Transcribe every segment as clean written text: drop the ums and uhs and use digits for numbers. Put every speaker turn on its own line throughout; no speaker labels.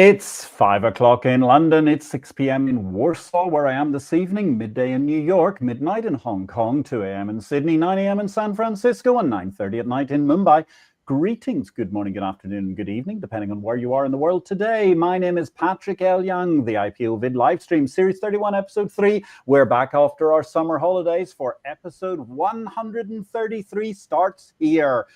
It's 5 o'clock in London, it's 6 p.m. in Warsaw, where I am this evening, midday in New York, midnight in Hong Kong, 2 a.m. in Sydney, 9 a.m. in San Francisco, and 9:30 at night in Mumbai. Greetings, good morning, good afternoon, and good evening, depending on where you are in the world today. My name is Patrick L. Young, the IPO-VID livestream, Series 31, Episode 3. We're back after our summer holidays for Episode 133 starts here.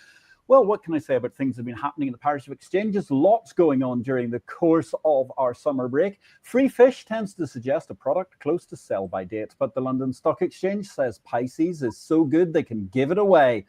Well, what can I say about things that have been happening in the parish of exchanges? Lots going on during the course of our summer break. Free fish tends to suggest a product close to sell-by date, but the London Stock Exchange says Pisces is so good they can give it away.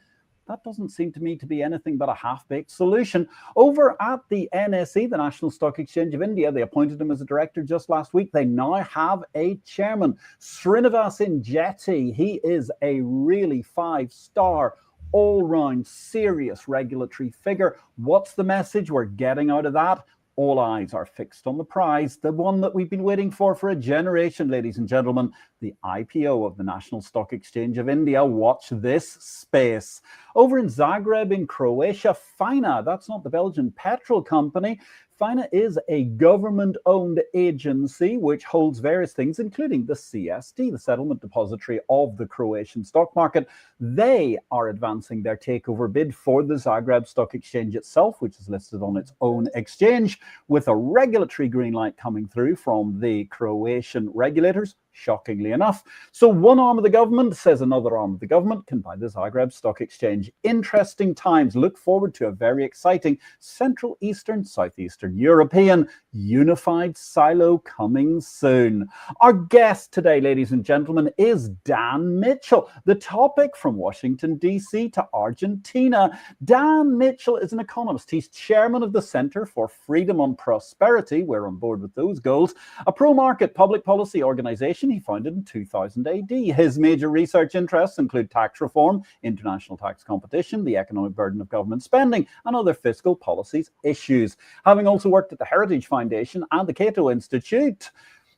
That doesn't seem to me to be anything but a half-baked solution. Over at the NSE, the National Stock Exchange of India, they appointed him as a director just last week. They now have a chairman, Srinivas Injeti. He is a really five-star all-round serious regulatory figure. What's the message we're getting out of that? All eyes are fixed on the prize, the one that we've been waiting for a generation, ladies and gentlemen, the IPO of the National Stock Exchange of India. Watch this space. Over in Zagreb in Croatia, FINA, that's not the Belgian petrol company. FINA is a government-owned agency which holds various things, including the CSD, the settlement depository of the Croatian stock market. They are advancing their takeover bid for the Zagreb Stock Exchange itself, which is listed on its own exchange, with a regulatory green light coming through from the Croatian regulators, shockingly enough. So one arm of the government says another arm of the government can buy the Zagreb Stock Exchange. Interesting times. Look forward to a very exciting Central Eastern, Southeastern European unified silo coming soon. Our guest today, ladies and gentlemen, is Dan Mitchell. The topic from Washington DC to Argentina. Dan Mitchell is an economist. He's chairman of the Center for Freedom and Prosperity. We're on board with those goals. A pro-market public policy organization he founded in 2000 AD. His major research interests include tax reform, international tax competition, the economic burden of government spending, and other fiscal policies issues. Having also worked at the Heritage Foundation and the Cato Institute,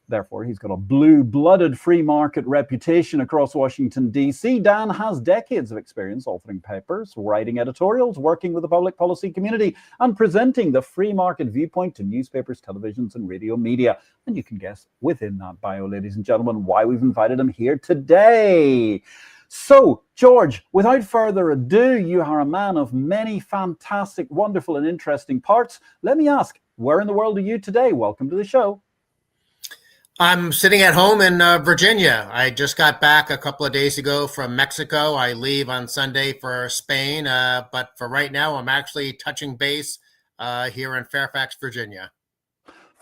therefore, he's got a blue-blooded free market reputation across Washington, D.C. Dan has decades of experience authoring papers, writing editorials, working with the public policy community, and presenting the free market viewpoint to newspapers, televisions, and radio media. And you can guess within that bio, ladies and gentlemen, why we've invited him here today. So, George, without further ado, you are a man of many fantastic, wonderful, and interesting parts. Let me ask, where in the world are you today? Welcome to the show.
I'm sitting at home in Virginia. I just got back a couple of days ago from Mexico. I leave on Sunday for Spain, but for right now, I'm actually touching base here in Fairfax, Virginia.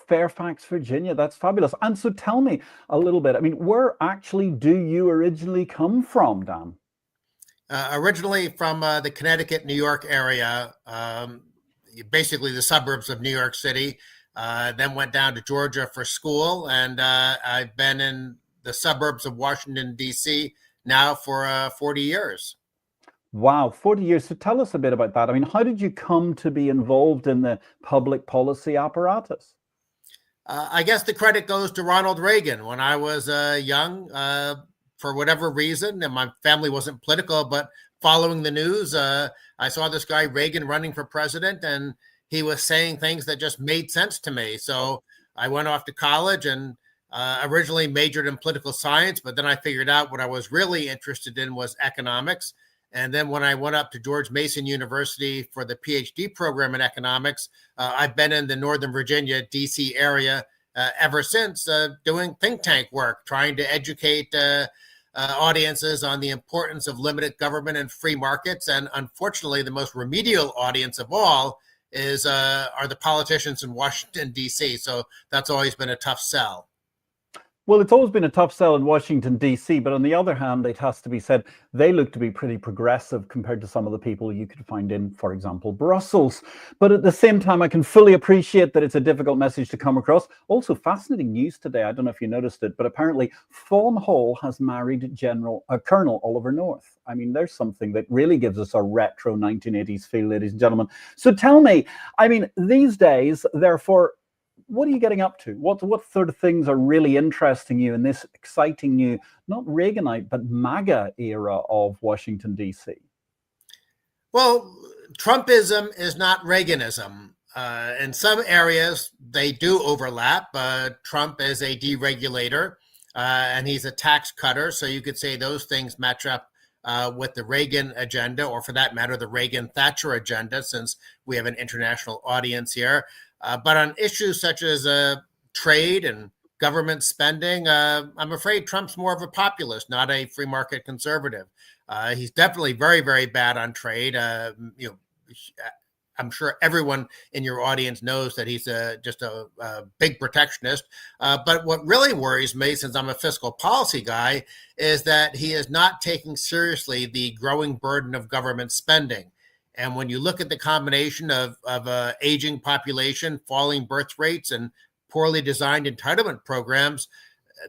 Fairfax, Virginia, that's fabulous. And so tell me a little bit, I mean, where actually do you originally come from, Dan?
Originally from the Connecticut, New York area, basically the suburbs of New York City. Then went down to Georgia for school, and I've been in the suburbs of Washington, D.C. now for 40 years.
Wow, 40 years. So tell us a bit about that. I mean, how did you come to be involved in the public policy apparatus?
I guess the credit goes to Ronald Reagan. When I was young, for whatever reason, and my family wasn't political, but following the news, I saw this guy, Reagan, running for president, and he was saying things that just made sense to me. So I went off to college and originally majored in political science, but then I figured out what I was really interested in was economics. And then when I went up to George Mason University for the PhD program in economics, I've been in the Northern Virginia, DC area ever since, doing think tank work, trying to educate audiences on the importance of limited government and free markets. And unfortunately, the most remedial audience of all are the politicians in Washington, D.C. So that's always been a tough sell.
Well, it's always been a tough sell in Washington, D.C., but on the other hand, it has to be said, they look to be pretty progressive compared to some of the people you could find in, for example, Brussels. But at the same time, I can fully appreciate that it's a difficult message to come across. Also, fascinating news today. I don't know if you noticed it, but apparently Fawn Hall has married Colonel Oliver North. I mean, there's something that really gives us a retro 1980s feel, ladies and gentlemen. So tell me, I mean, these days, therefore, what are you getting up to? What sort of things are really interesting you in this exciting new, not Reaganite, but MAGA era of Washington, D.C.?
Well, Trumpism is not Reaganism. In some areas, they do overlap. Trump is a deregulator, and he's a tax cutter. So you could say those things match up with the Reagan agenda, or for that matter, the Reagan-Thatcher agenda, since we have an international audience here. But on issues such as trade and government spending, I'm afraid Trump's more of a populist, not a free market conservative. He's definitely very, very bad on trade. I'm sure everyone in your audience knows that he's just a big protectionist. But what really worries me, since I'm a fiscal policy guy, is that he is not taking seriously the growing burden of government spending. And when you look at the combination of aging population, falling birth rates, and poorly designed entitlement programs,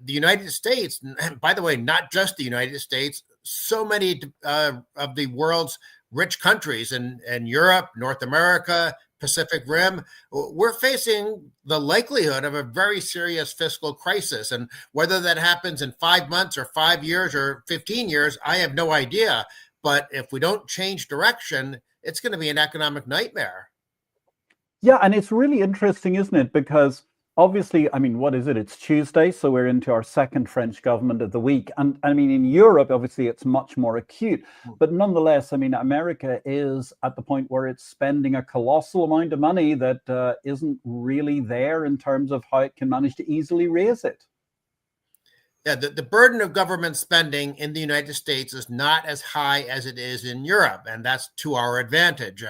the United States, and by the way, not just the United States, so many of the world's rich countries in Europe, North America, Pacific Rim, we're facing the likelihood of a very serious fiscal crisis. And whether that happens in 5 months or 5 years or 15 years, I have no idea. But if we don't change direction, it's going to be an economic nightmare.
Yeah, and it's really interesting, isn't it? Because obviously, I mean, what is it? It's Tuesday, so we're into our second French government of the week. And I mean, in Europe, obviously, it's much more acute. But nonetheless, I mean, America is at the point where it's spending a colossal amount of money that isn't really there in terms of how it can manage to easily raise it.
Yeah, the burden of government spending in the United States is not as high as it is in Europe, and that's to our advantage.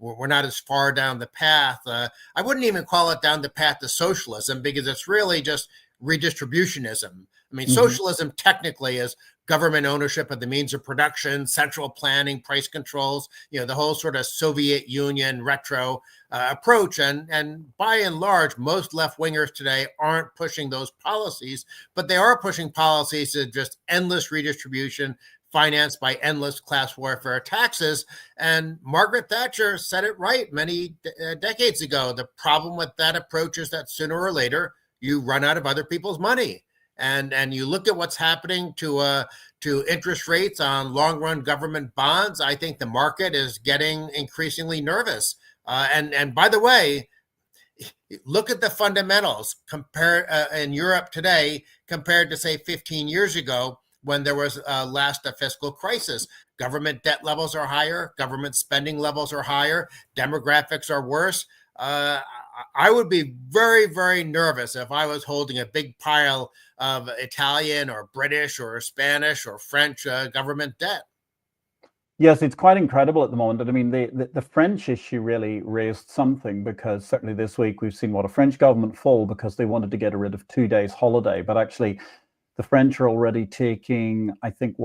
We're not as far down the path. I wouldn't even call it down the path to socialism, because it's really just redistributionism. I mean, socialism technically is government ownership of the means of production, central planning, price controls, the whole sort of Soviet Union retro approach. And by and large, most left-wingers today aren't pushing those policies, but they are pushing policies of just endless redistribution, financed by endless class warfare taxes. And Margaret Thatcher said it right many decades ago. The problem with that approach is that sooner or later, you run out of other people's money. And you look at what's happening to interest rates on long-run government bonds. I think the market is getting increasingly nervous. And by the way, look at the fundamentals in Europe today compared to, say, 15 years ago, when there was last a fiscal crisis. Government debt levels are higher, government spending levels are higher, demographics are worse. I would be very, very nervous if I was holding a big pile of Italian or British or Spanish or French government debt.
Yes, it's quite incredible at the moment. And I mean, the French issue really raised something, because certainly this week we've seen a French government fall because they wanted to get rid of 2 days holiday. But actually, the French are already taking, I think,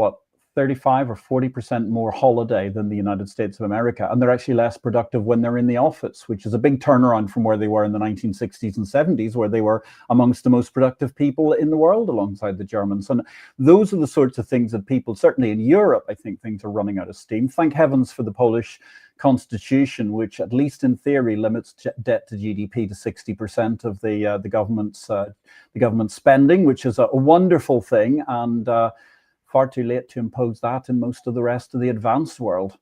35 or 40% more holiday than the United States of America. And they're actually less productive when they're in the office, which is a big turnaround from where they were in the 1960s and 70s, where they were amongst the most productive people in the world alongside the Germans. And those are the sorts of things that people, certainly in Europe, I think things are running out of steam. Thank heavens for the Polish constitution, which at least in theory limits debt to GDP to 60% of the government spending, which is a wonderful thing. And far too late to impose that in most of the rest of the advanced world.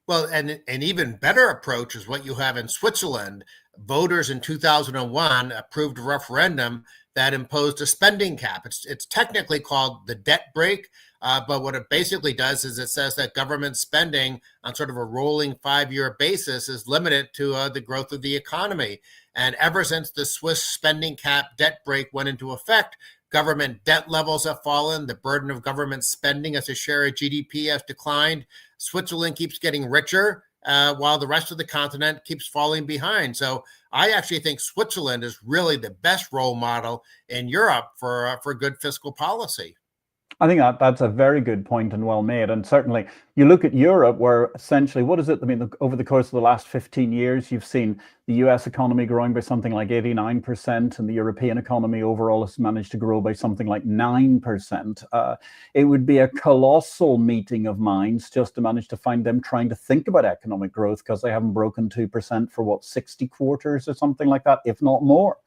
Well, and an even better approach is what you have in Switzerland. Voters in 2001 approved a referendum that imposed a spending cap. It's technically called the debt brake, but what it basically does is it says that government spending on sort of a rolling 5-year basis is limited to the growth of the economy. And ever since the Swiss spending cap debt brake went into effect, government debt levels have fallen. The burden of government spending as a share of GDP has declined. Switzerland keeps getting richer, while the rest of the continent keeps falling behind. So I actually think Switzerland is really the best role model in Europe for good fiscal policy.
I think that's a very good point and well made. And certainly you look at Europe, where essentially, what is it? I mean, over the course of the last 15 years, you've seen the US economy growing by something like 89%, and the European economy overall has managed to grow by something like 9%. It would be a colossal meeting of minds just to manage to find them trying to think about economic growth, because they haven't broken 2% for 60 quarters or something like that, if not more.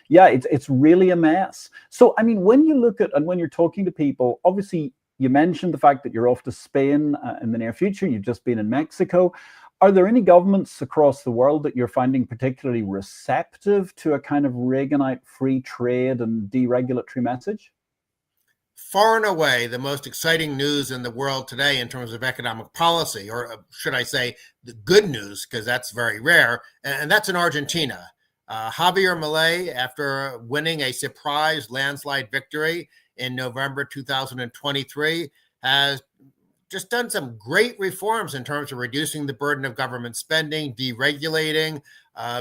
Yeah, it's really a mess. So, I mean, when you look at, and when you're talking to people, obviously you mentioned the fact that you're off to Spain in the near future. You've just been in Mexico. Are there any governments across the world that you're finding particularly receptive to a kind of Reaganite free trade and deregulatory message?
Far and away, the most exciting news in the world today in terms of economic policy, or should I say the good news, because that's very rare, and that's in Argentina. Javier Milei, after winning a surprise landslide victory in November 2023, has just done some great reforms in terms of reducing the burden of government spending, deregulating,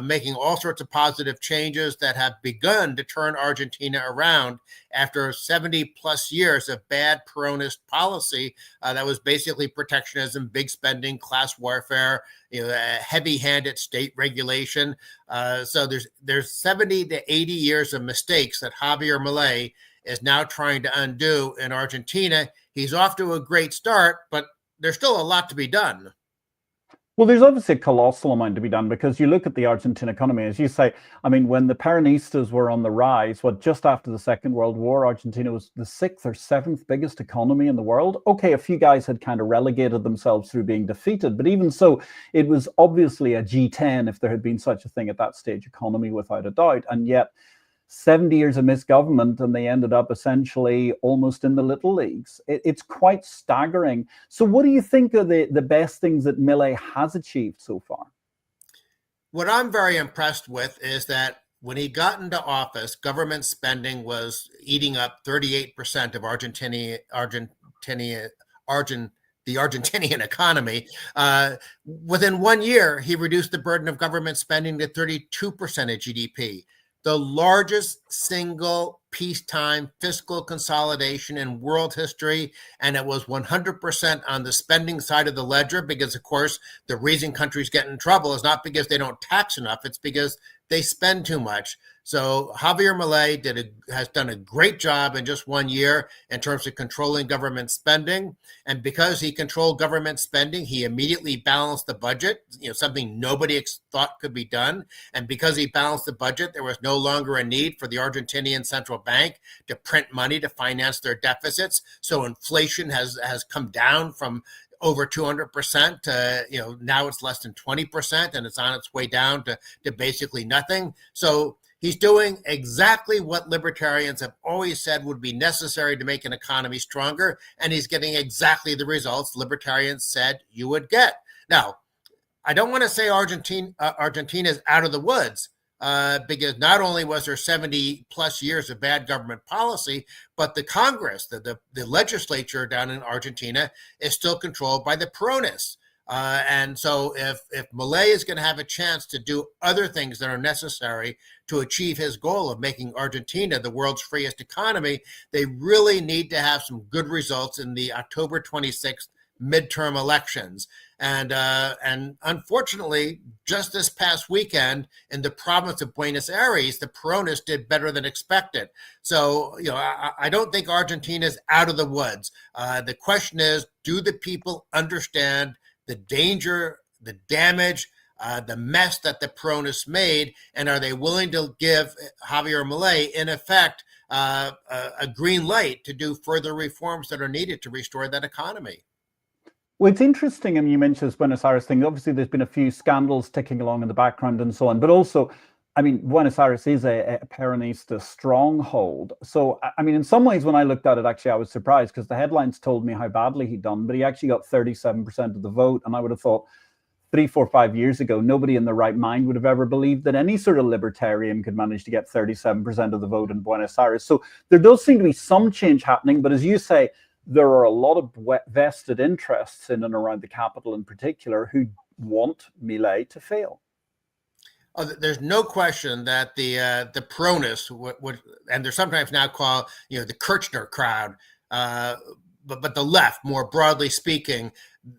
making all sorts of positive changes that have begun to turn Argentina around after 70 plus years of bad Peronist policy that was basically protectionism, big spending, class warfare, heavy-handed state regulation. So there's 70 to 80 years of mistakes that Javier Milei is now trying to undo in Argentina. He's off to a great start, but there's still a lot to be done.
Well, there's obviously a colossal amount to be done, because you look at the Argentine economy, as you say, I mean, when the Peronistas were on the rise, just after the Second World War, Argentina was the 6th or 7th biggest economy in the world. Okay, a few guys had kind of relegated themselves through being defeated, but even so, it was obviously a G10, if there had been such a thing at that stage, economy without a doubt. And yet 70 years of misgovernment, and they ended up essentially almost in the little leagues. It's quite staggering. So what do you think are the best things that Milei has achieved so far?
What I'm very impressed with is that when he got into office, government spending was eating up 38% of the Argentinian economy. Within 1 year, he reduced the burden of government spending to 32% of GDP. The largest single peacetime fiscal consolidation in world history, and it was 100% on the spending side of the ledger, because, of course, the reason countries get in trouble is not because they don't tax enough, it's because they spend too much. So Javier Milei has done a great job in just 1 year in terms of controlling government spending. And because he controlled government spending, he immediately balanced the budget, something nobody thought could be done. And because he balanced the budget, there was no longer a need for the Argentinian central bank to print money to finance their deficits. So inflation has come down from over 200% to, now it's less than 20%, and it's on its way down to basically nothing. So he's doing exactly what libertarians have always said would be necessary to make an economy stronger, and he's getting exactly the results libertarians said you would get. Now, I don't want to say Argentina is out of the woods, because not only was there 70 plus years of bad government policy, but the Congress, the legislature down in Argentina is still controlled by the Peronists. And so if Milei is going to have a chance to do other things that are necessary to achieve his goal of making Argentina the world's freest economy, they really need to have some good results in the October 26th midterm elections. And unfortunately, just this past weekend in the province of Buenos Aires, the Peronists did better than expected. So, I don't think Argentina is out of the woods. The question is, do the people understand the danger, the damage, the mess that the Peronists made, and are they willing to give Javier Milei, in effect, a green light to do further reforms that are needed to restore that economy?
Well, it's interesting, and you mentioned this Buenos Aires thing. Obviously, there's been a few scandals ticking along in the background and so on, but also, I mean, Buenos Aires is a Peronista stronghold. So, I mean, in some ways, when I looked at it, actually, I was surprised, because the headlines told me how badly he'd done, but he actually got 37% of the vote. And I would have thought 3, 4, 5 years ago, nobody in their right mind would have ever believed that any sort of libertarian could manage to get 37% of the vote in Buenos Aires. So there does seem to be some change happening. But as you say, there are a lot of vested interests in and around the capital in particular who want Milei to fail.
Oh, there's no question that the Peronists would, and they're sometimes now called, the Kirchner crowd, but the left, more broadly speaking,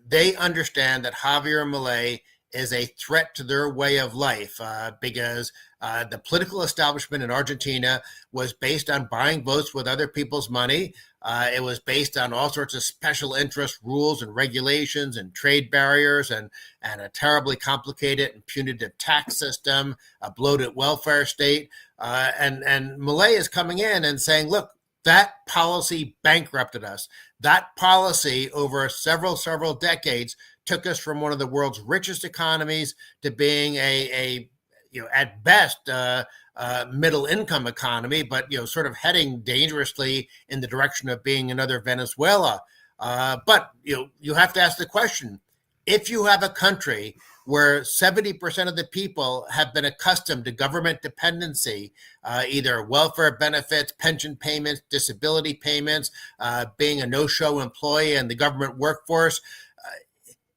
they understand that Javier Milei is a threat to their way of life, because the political establishment in Argentina was based on buying votes with other people's money. It was based on all sorts of special interest rules and regulations and trade barriers and a terribly complicated and punitive tax system, a bloated welfare state. And Milei is coming in and saying, look, That policy bankrupted us. That policy over several decades took us from one of the world's richest economies to being a at best, middle income economy, but sort of heading dangerously in the direction of being another Venezuela. But you have to ask the question: if you have a country where 70% of the people have been accustomed to government dependency, either welfare benefits, pension payments, disability payments, being a no-show employee in the government workforce,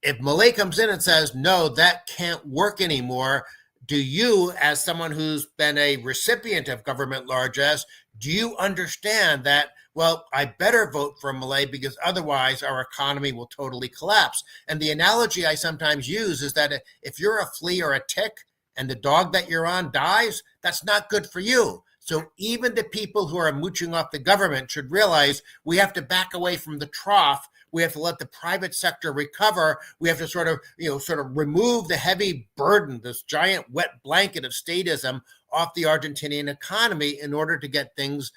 if Milei comes in and says, no, that can't work anymore, do you, as someone who's been a recipient of government largesse, do you understand that, well, I better vote for Milei because otherwise our economy will totally collapse? And the analogy I sometimes use is that if you're a flea or a tick and the dog that you're on dies, that's not good for you. So even the people who are mooching off the government should realize we have to back away from the trough. We have to let the private sector recover. We have to sort of remove the heavy burden, this giant wet blanket of statism off the Argentinian economy in order to get things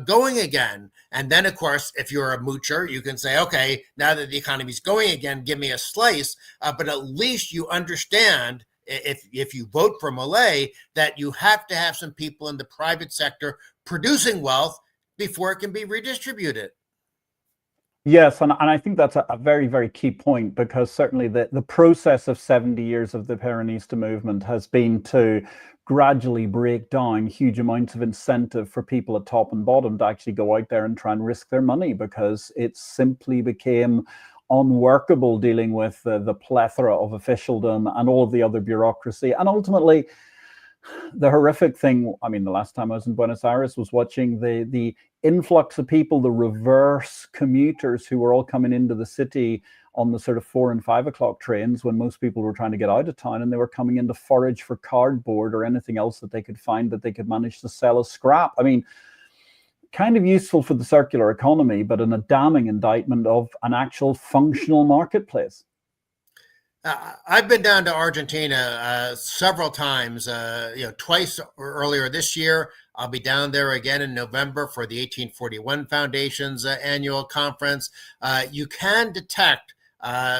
going again. And then, of course, if you're a moocher, you can say, okay, now that the economy's going again, give me a slice. But at least you understand, if you vote for Milei, that you have to have some people in the private sector producing wealth before it can be redistributed.
Yes, and I think that's a very, very key point, because certainly the process of 70 years of the Peronista movement has been to gradually break down huge amounts of incentive for people at top and bottom to actually go out there and try and risk their money, because it simply became unworkable dealing with the plethora of officialdom and all of the other bureaucracy. And ultimately, the horrific thing, I mean, the last time I was in Buenos Aires was watching the influx of people, the reverse commuters who were all coming into the city on the sort of 4 and 5 o'clock trains when most people were trying to get out of town, and they were coming in to forage for cardboard or anything else that they could find that they could manage to sell as scrap. I mean, kind of useful for the circular economy, but a damning indictment of an actual functional marketplace.
I've been down to Argentina several times, twice earlier this year. I'll be down there again in November for the 1841 Foundation's annual conference. You can detect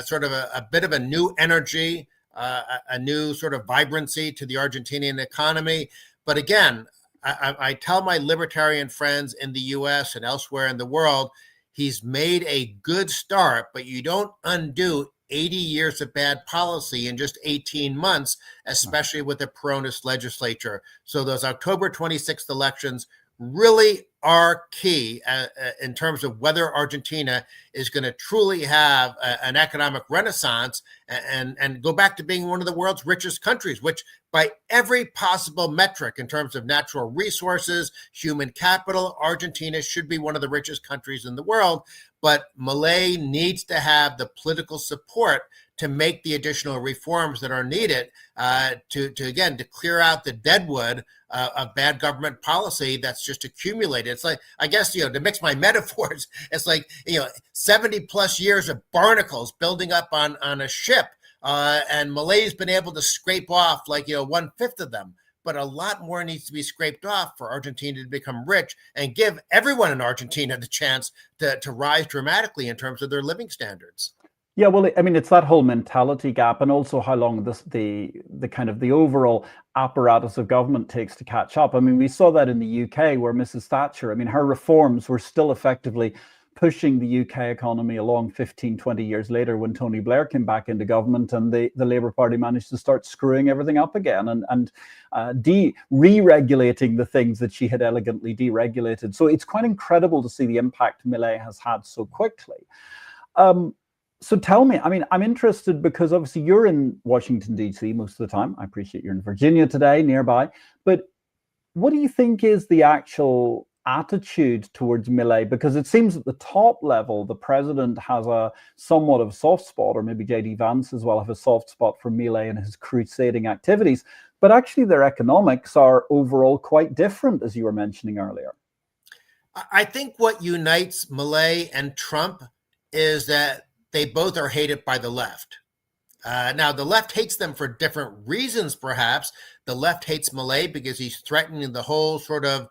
sort of a bit of a new energy, a new sort of vibrancy to the Argentinian economy. But again, I tell my libertarian friends in the US and elsewhere in the world, he's made a good start, but you don't undo 80 years of bad policy in just 18 months, especially with the Peronist legislature. So those October 26th elections really are key in terms of whether Argentina is going to truly have an economic renaissance and go back to being one of the world's richest countries, which by every possible metric in terms of natural resources, human capital, Argentina should be one of the richest countries in the world. But Milei needs to have the political support to make the additional reforms that are needed to clear out the deadwood of bad government policy that's just accumulated. It's like, I guess, to mix my metaphors, it's like, 70 plus years of barnacles building up on a ship. And Milei's been able to scrape off 1/5 of them. But a lot more needs to be scraped off for Argentina to become rich and give everyone in Argentina the chance to rise dramatically in terms of their living standards.
Yeah, well, I mean, it's that whole mentality gap, and also how long the kind of the overall apparatus of government takes to catch up. I mean, we saw that in the UK, where Mrs. Thatcher, I mean, her reforms were still effectively pushing the UK economy along 15, 20 years later when Tony Blair came back into government, and the Labour Party managed to start screwing everything up again and re-regulating the things that she had elegantly deregulated. So it's quite incredible to see the impact Milei has had so quickly. So tell me, I mean, I'm interested because obviously you're in Washington, DC most of the time. I appreciate you're in Virginia today, nearby. But what do you think is the actual attitude towards Milei? Because it seems at the top level, the president has a somewhat of a soft spot, or maybe J.D. Vance as well have a soft spot for Milei and his crusading activities. But actually their economics are overall quite different, as you were mentioning earlier.
I think what unites Milei and Trump is that they both are hated by the left. Now, the left hates them for different reasons, perhaps. The left hates Milei because he's threatening the whole sort of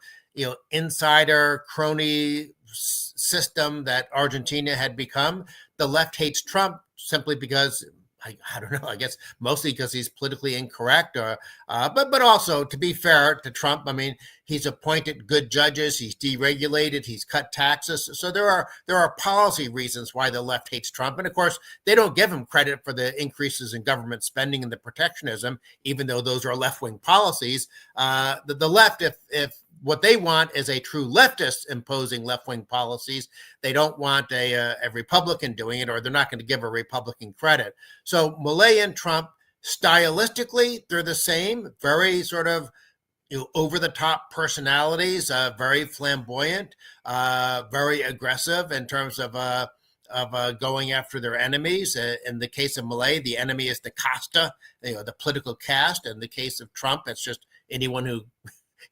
insider crony system that Argentina had become. The left hates Trump simply because I don't know. I guess mostly because he's politically incorrect, or but also, to be fair to Trump, I mean, he's appointed good judges, he's deregulated, he's cut taxes. So there are policy reasons why the left hates Trump, and of course, they don't give him credit for the increases in government spending and the protectionism, even though those are left-wing policies. The left, if what they want is a true leftist imposing left-wing policies, they don't want a Republican doing it, or they're not going to give a Republican credit. So Milei and Trump, stylistically, they're the same, very sort of over-the-top personalities, very flamboyant, very aggressive in terms of going after their enemies. In the case of Milei, the enemy is the casta, the political caste. In the case of Trump, it's just anyone who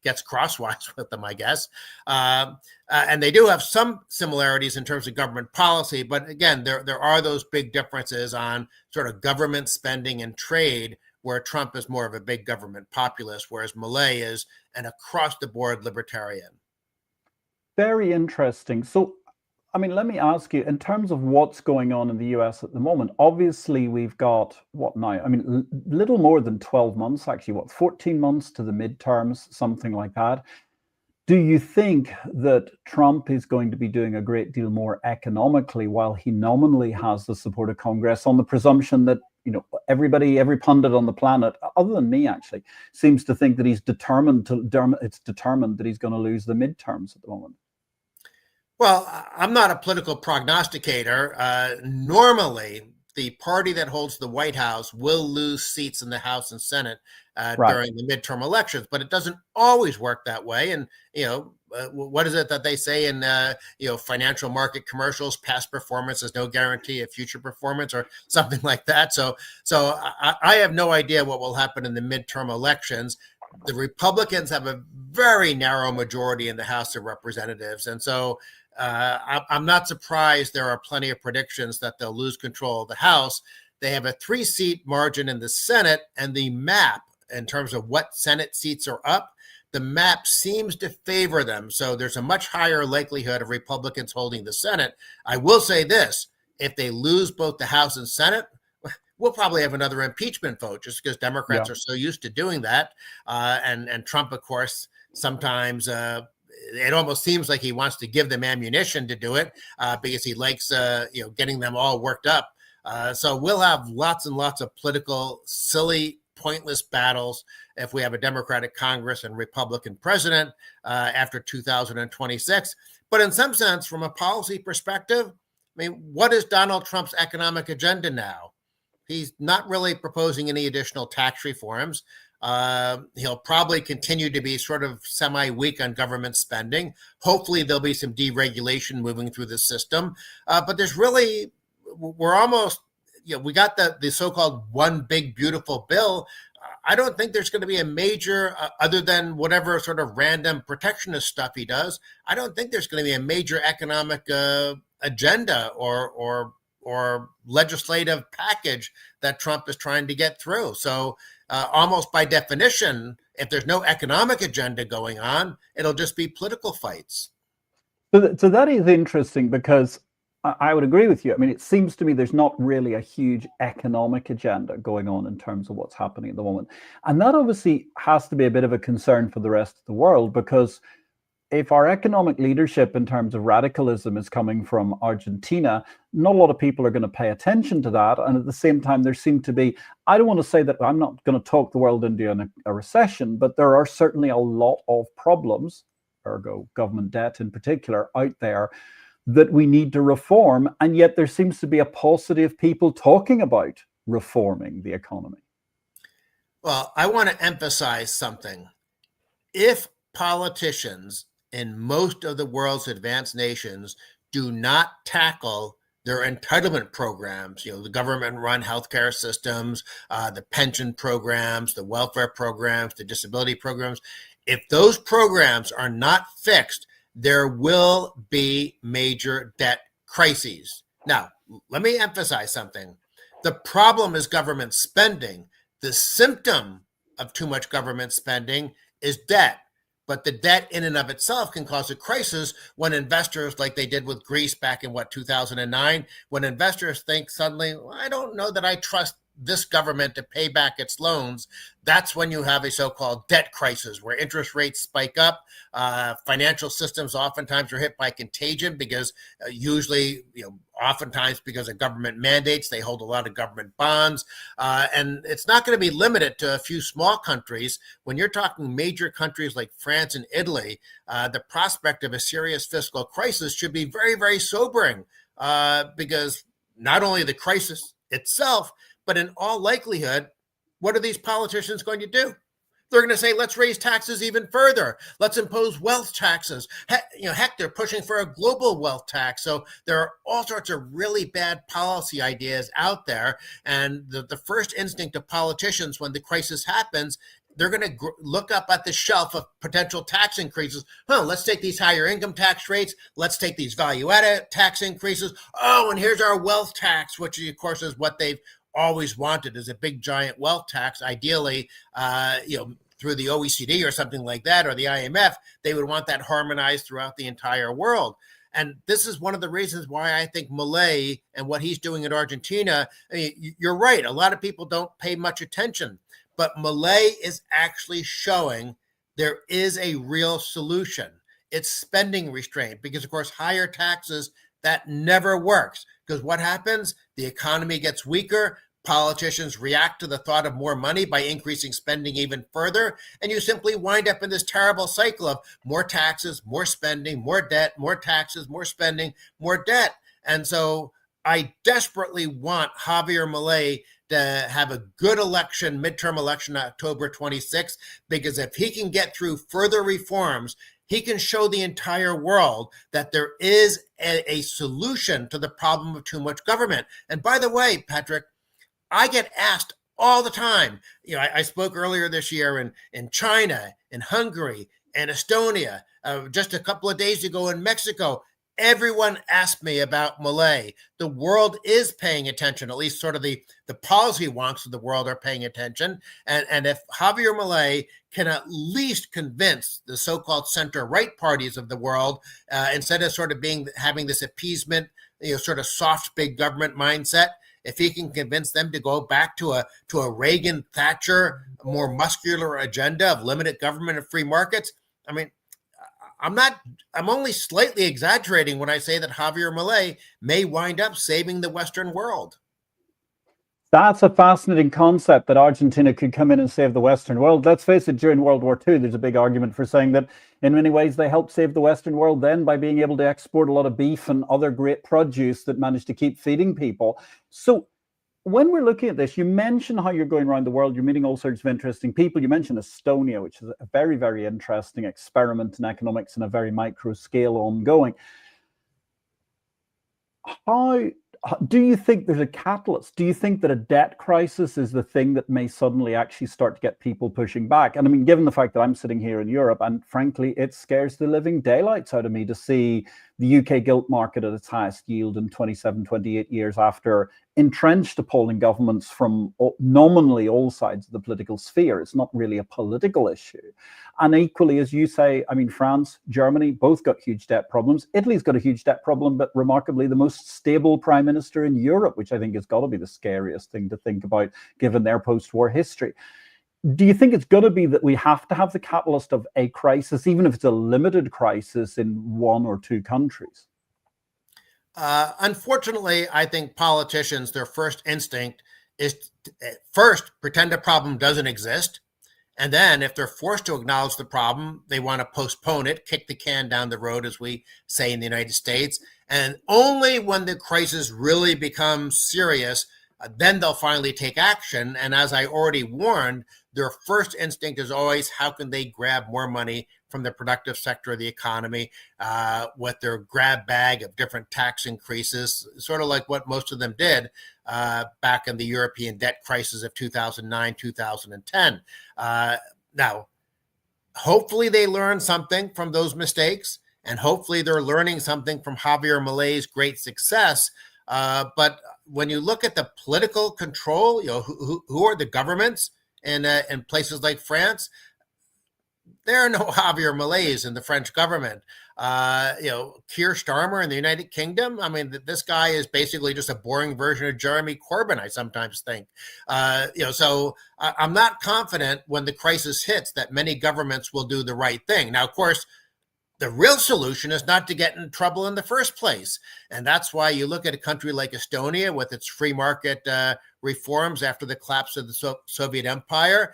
gets crosswise with them, I guess. And they do have some similarities in terms of government policy, but again, there are those big differences on sort of government spending and trade, where Trump is more of a big government populist, whereas Milei is an across-the-board libertarian.
Very interesting. So, I mean, let me ask you, in terms of what's going on in the US at the moment, obviously we've got, what now? I mean, little more than 12 months, actually, 14 months to the midterms, something like that. Do you think that Trump is going to be doing a great deal more economically while he nominally has the support of Congress, on the presumption that, everybody, every pundit on the planet, other than me actually, seems to think that it's determined that he's going to lose the midterms at the moment?
Well, I'm not a political prognosticator. Normally, the party that holds the White House will lose seats in the House and Senate during the midterm elections, but it doesn't always work that way. And, what is it that they say in, financial market commercials? Past performance is no guarantee of future performance, or something like that. So I have no idea what will happen in the midterm elections. The Republicans have a very narrow majority in the House of Representatives. And so I'm not surprised there are plenty of predictions that they'll lose control of the House. They have a 3-seat margin in the Senate, and the map, in terms of what Senate seats are up, the map seems to favor them. So there's a much higher likelihood of Republicans holding the Senate. I will say this: if they lose both the House and Senate, we'll probably have another impeachment vote, just because Democrats are so used to doing that. And Trump, of course, sometimes it almost seems like he wants to give them ammunition to do it, because he likes getting them all worked up. So we'll have lots and lots of political, silly, pointless battles if we have a Democratic Congress and Republican president after 2026. But in some sense, from a policy perspective, I mean, what is Donald Trump's economic agenda now? He's not really proposing any additional tax reforms. He'll probably continue to be sort of semi-weak on government spending. Hopefully there'll be some deregulation moving through the system. But there's really, we're almost, we got the so-called one big beautiful bill. I don't think there's going to be a major, other than whatever sort of random protectionist stuff he does, I don't think there's going to be a major economic agenda or legislative package that Trump is trying to get through. So almost by definition, if there's no economic agenda going on, it'll just be political fights.
So that is interesting, because I would agree with you. I mean, it seems to me there's not really a huge economic agenda going on in terms of what's happening at the moment. And that obviously has to be a bit of a concern for the rest of the world, because if our economic leadership in terms of radicalism is coming from Argentina, not a lot of people are going to pay attention to that. And at the same time, there seem to be, I don't want to say that I'm not going to talk the world into a recession, but there are certainly a lot of problems, ergo government debt in particular, out there that we need to reform. And yet there seems to be a paucity of people talking about reforming the economy.
Well, I want to emphasize something. If politicians in most of the world's advanced nations do not tackle their entitlement programs, the government-run healthcare systems, the pension programs, the welfare programs, the disability programs, if those programs are not fixed, there will be major debt crises. Now, let me emphasize something. The problem is government spending. The symptom of too much government spending is debt. But the debt in and of itself can cause a crisis when investors, like they did with Greece back in 2009, when investors think suddenly, well, I don't know that I trust this government to pay back its loans. That's when you have a so-called debt crisis where interest rates spike up. Financial systems oftentimes are hit by contagion because usually, oftentimes because of government mandates, they hold a lot of government bonds. And it's not going to be limited to a few small countries. When you're talking major countries like France and Italy, the prospect of a serious fiscal crisis should be very, very sobering because not only the crisis itself, but in all likelihood, what are these politicians going to do? They're going to say, let's raise taxes even further. Let's impose wealth taxes. Heck, they're pushing for a global wealth tax. So there are all sorts of really bad policy ideas out there. And the first instinct of politicians when the crisis happens, they're going to look up at the shelf of potential tax increases. Let's take these higher income tax rates. Let's take these value-added tax increases. Oh, and here's our wealth tax, which of course is what they've always wanted, is a big giant wealth tax. Ideally, through the OECD or something like that, or the IMF, they would want that harmonized throughout the entire world. And this is one of the reasons why I think Milei and what he's doing in Argentina, you're right, a lot of people don't pay much attention, but Milei is actually showing there is a real solution. It's spending restraint, because of course, higher taxes, that never works. Because what happens? The economy gets weaker. Politicians react to the thought of more money by increasing spending even further. And you simply wind up in this terrible cycle of more taxes, more spending, more debt, more taxes, more spending, more debt. And so I desperately want Javier Milei to have a good election, midterm election, October 26th, because if he can get through further reforms, he can show the entire world that there is a solution to the problem of too much government. And by the way, Patrick, I get asked all the time. I spoke earlier this year in China, in Hungary, and Estonia, just a couple of days ago in Mexico. Everyone asked me about Milei. The world is paying attention, at least sort of the policy wonks of the world are paying attention. And if Javier Milei can at least convince the so-called center-right parties of the world, instead of sort of having this appeasement, sort of soft big government mindset, if he can convince them to go back to a Reagan, Thatcher, more muscular agenda of limited government and free markets, I mean, I'm only slightly exaggerating when I say that Javier Milei may wind up saving the Western world.
That's a fascinating concept, that Argentina could come in and save the Western world. Let's face it, during World War II, there's a big argument for saying that in many ways they helped save the Western world then by being able to export a lot of beef and other great produce that managed to keep feeding people. So when we're looking at this, you mentioned how you're going around the world, you're meeting all sorts of interesting people. You mentioned Estonia, which is a very, very interesting experiment in economics and a very micro scale ongoing. How do you think there's a catalyst? Do you think that a debt crisis is the thing that may suddenly actually start to get people pushing back? And I mean, given the fact that I'm sitting here in Europe, and frankly, it scares the living daylights out of me to see the UK gilt market at its highest yield in 27, 28 years after entrenched appalling governments from nominally all sides of the political sphere. It's not really a political issue. And equally, as you say, I mean, France, Germany, both got huge debt problems. Italy's got a huge debt problem, but remarkably, the most stable prime minister in Europe, which I think has got to be the scariest thing to think about, given their post-war history. Do you think it's going to be that we have to have the catalyst of a crisis, even if it's a limited crisis in one or two countries?
Unfortunately, I think politicians, their first instinct is to first pretend a problem doesn't exist. And then if they're forced to acknowledge the problem, they want to postpone it, kick the can down the road, as we say in the United States. And only when the crisis really becomes serious, then they'll finally take action. And as I already warned, their first instinct is always, how can they grab more money from the productive sector of the economy with their grab bag of different tax increases, sort of like what most of them did back in the European debt crisis of 2009, 2010. Now, hopefully they learn something from those mistakes, and hopefully they're learning something from Javier Milei's great success. But when you look at the political control, who are the governments in places like France? There are no Javier Mileis in the French government. Keir Starmer in the United Kingdom. I mean, this guy is basically just a boring version of Jeremy Corbyn, I sometimes think. So I'm not confident when the crisis hits that many governments will do the right thing. Now, of course, the real solution is not to get in trouble in the first place. And that's why you look at a country like Estonia with its free market reforms after the collapse of the Soviet Empire.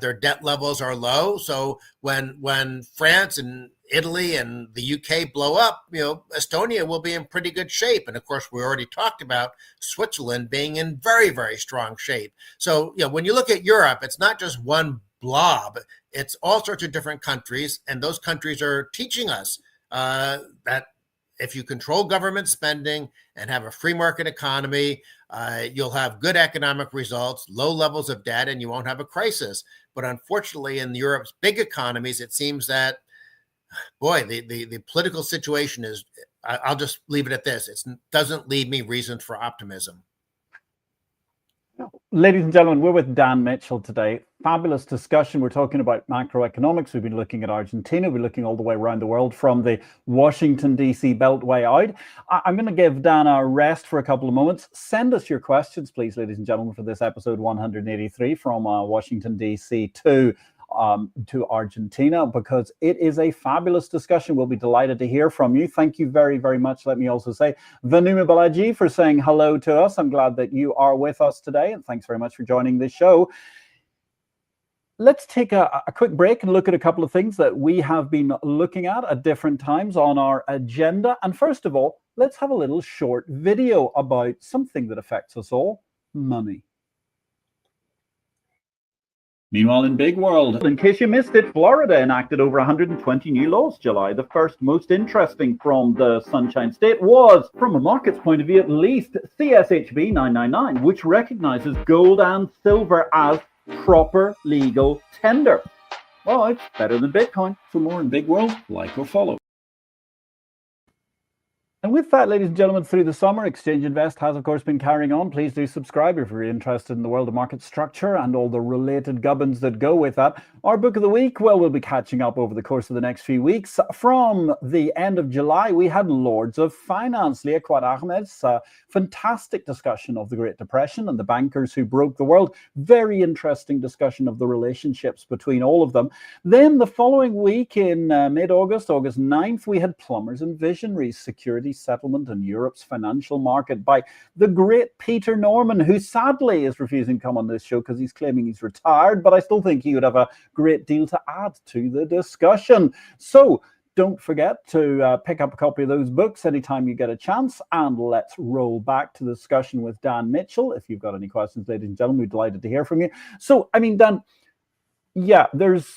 Their debt levels are low. So when France and Italy and the UK blow up, Estonia will be in pretty good shape. And of course, we already talked about Switzerland being in very, very strong shape. So, when you look at Europe, it's not just one blob. It's all sorts of different countries, and those countries are teaching us that if you control government spending and have a free market economy, you'll have good economic results, low levels of debt, and you won't have a crisis. But unfortunately, in Europe's big economies, it seems that, boy, the political situation is, I'll just leave it at this. It doesn't leave me reasons for optimism.
Ladies and gentlemen, we're with Dan Mitchell today. Fabulous discussion. We're talking about macroeconomics. We've been looking at Argentina. We're looking all the way around the world from the Washington DC Beltway out. I'm going to give Dan a rest for a couple of moments. Send us your questions, please, ladies and gentlemen, for this episode 183 from Washington DC to Argentina, because it is a fabulous discussion. We'll be delighted to hear from you. Thank you very, very much. Let me also say Vanuma Balaji for saying hello to us. I'm glad that you are with us today, and thanks very much for joining this show. Let's take a quick break and look at a couple of things that we have been looking at different times on our agenda. And first of all, let's have a little short video about something that affects us all: money. Meanwhile, in Big World, in case you missed it, Florida enacted over 120 new laws July. The first most interesting from the Sunshine State was, from a market's point of view at least, CSHB 999, which recognizes gold and silver as proper legal tender. Well, it's better than Bitcoin. For more in Big World, like or follow. And with that, ladies and gentlemen, through the summer, Exchange Invest has, of course, been carrying on. Please do subscribe if you're interested in the world of market structure and all the related gubbins that go with that. Our book of the week, well, we'll be catching up over the course of the next few weeks. From the end of July, we had Lords of Finance, Leah Quad Ahmed's fantastic discussion of the Great Depression and the bankers who broke the world. Very interesting discussion of the relationships between all of them. Then the following week in mid-August, August 9th, we had Plumbers and Visionaries, Security Settlement and Europe's Financial Market by the great Peter Norman, who sadly is refusing to come on this show because he's claiming he's retired, but I still think he would have a great deal to add to the discussion. So don't forget to pick up a copy of those books anytime you get a chance, and let's roll back to the discussion with Dan Mitchell. If you've got any questions, ladies and gentlemen, we're delighted to hear from you. So, I mean, Dan, yeah, there's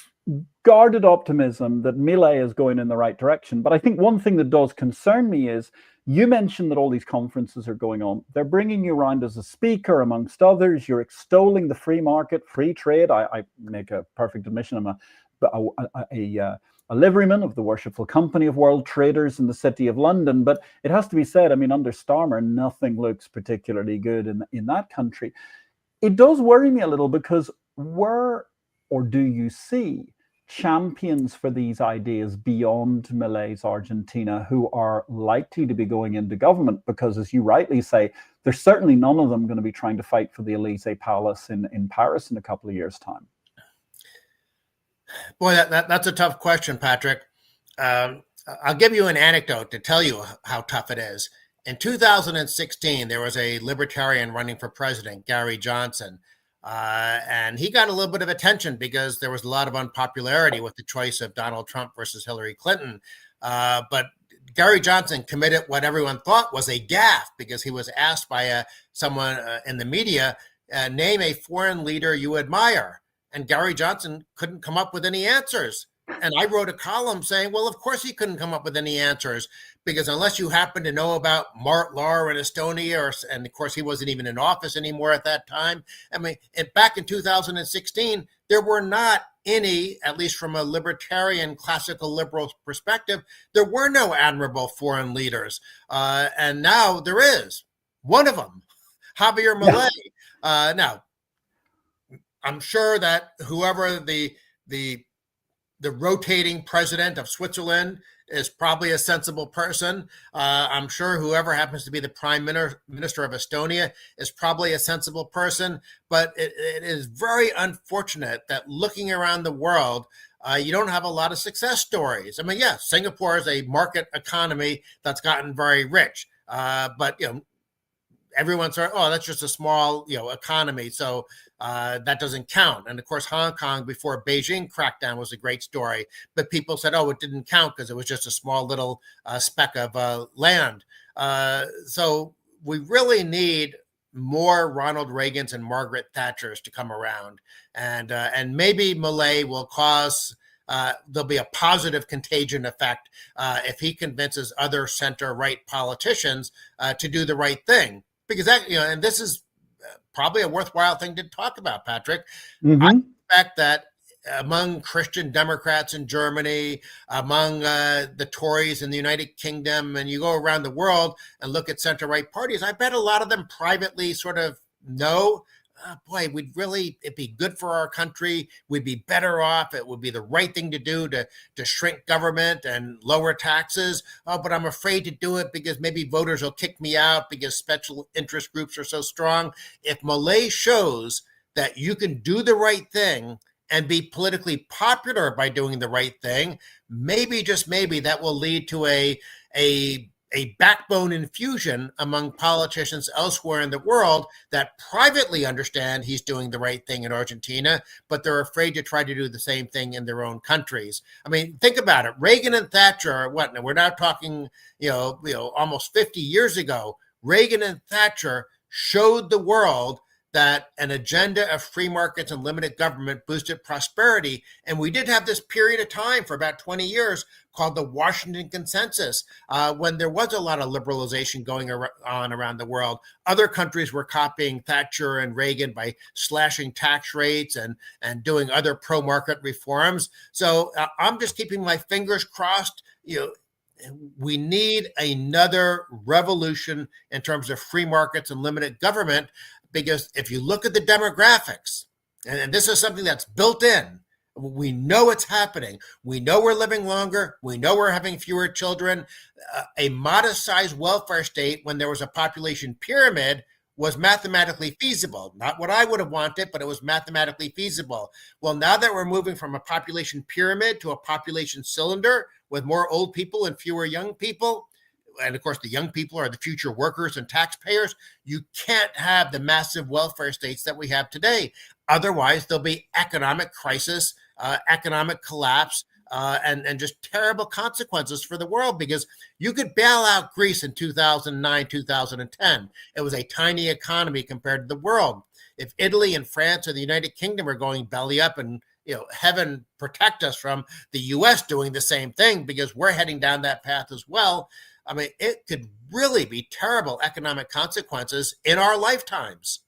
guarded optimism that Milei is going in the right direction. But I think one thing that does concern me is, you mentioned that all these conferences are going on. They're bringing you around as a speaker, amongst others. You're extolling the free market, free trade. I make a perfect admission. I'm a liveryman of the Worshipful Company of World Traders in the City of London. But it has to be said, I mean, under Starmer, nothing looks particularly good in that country. It does worry me a little, because do you see champions for these ideas beyond Milei's Argentina who are likely to be going into government? Because, as you rightly say, there's certainly none of them going to be trying to fight for the Elysee Palace in Paris in a couple of years' time.
Boy, that's a tough question, Patrick. I'll give you an anecdote to tell you how tough it is. In 2016, there was a libertarian running for president, Gary Johnson. And he got a little bit of attention because there was a lot of unpopularity with the choice of Donald Trump versus Hillary Clinton. But Gary Johnson committed what everyone thought was a gaffe, because he was asked by someone in the media, name a foreign leader you admire. And Gary Johnson couldn't come up with any answers. And I wrote a column saying, well, of course he couldn't come up with any answers, because unless you happen to know about Mart Laar in Estonia, and of course he wasn't even in office anymore at that time. I mean, back in 2016, there were not any, at least from a libertarian, classical liberal perspective, there were no admirable foreign leaders. And now there is one of them, Javier Milei. Now, I'm sure that whoever the the rotating president of Switzerland is probably a sensible person. I'm sure whoever happens to be the prime minister of Estonia is probably a sensible person. But it is very unfortunate that looking around the world, you don't have a lot of success stories. I mean, yeah, Singapore is a market economy that's gotten very rich, but everyone's like, oh, that's just a small economy, so that doesn't count. And of course, Hong Kong before Beijing crackdown was a great story, but people said, oh, it didn't count because it was just a small little speck of land. So we really need more Ronald Reagans and Margaret Thatchers to come around, and maybe Milei will cause. There'll be a positive contagion effect if he convinces other center-right politicians to do the right thing. Because that, and this is probably a worthwhile thing to talk about, Patrick. I suspect that among Christian Democrats in Germany, among the Tories in the United Kingdom, and you go around the world and look at center-right parties, I bet a lot of them privately sort of know, boy, it'd be good for our country. We'd be better off. It would be the right thing to do to shrink government and lower taxes. Oh, but I'm afraid to do it because maybe voters will kick me out because special interest groups are so strong. If Milei shows that you can do the right thing and be politically popular by doing the right thing, maybe, just maybe, that will lead to a backbone infusion among politicians elsewhere in the world that privately understand he's doing the right thing in Argentina, but they're afraid to try to do the same thing in their own countries. I mean, think about it. Reagan and Thatcher, we're now talking, almost 50 years ago. Reagan and Thatcher showed the world that an agenda of free markets and limited government boosted prosperity. And we did have this period of time for about 20 years called the Washington Consensus, when there was a lot of liberalization going on around the world. Other countries were copying Thatcher and Reagan by slashing tax rates and doing other pro-market reforms. So I'm just keeping my fingers crossed. We need another revolution in terms of free markets and limited government, because if you look at the demographics, and this is something that's built in, we know it's happening. We know we're living longer. We know we're having fewer children. A modest-sized welfare state, when there was a population pyramid, was mathematically feasible. Not what I would have wanted, but it was mathematically feasible. Well, now that we're moving from a population pyramid to a population cylinder with more old people and fewer young people, and of course, the young people are the future workers and taxpayers, you can't have the massive welfare states that we have today. Otherwise, there'll be economic crisis, economic collapse, and just terrible consequences for the world, because you could bail out Greece in 2009, 2010. It was a tiny economy compared to the world. If Italy and France or the United Kingdom are going belly up, and heaven protect us from the US doing the same thing, because we're heading down that path as well. I mean, it could really be terrible economic consequences in our lifetimes.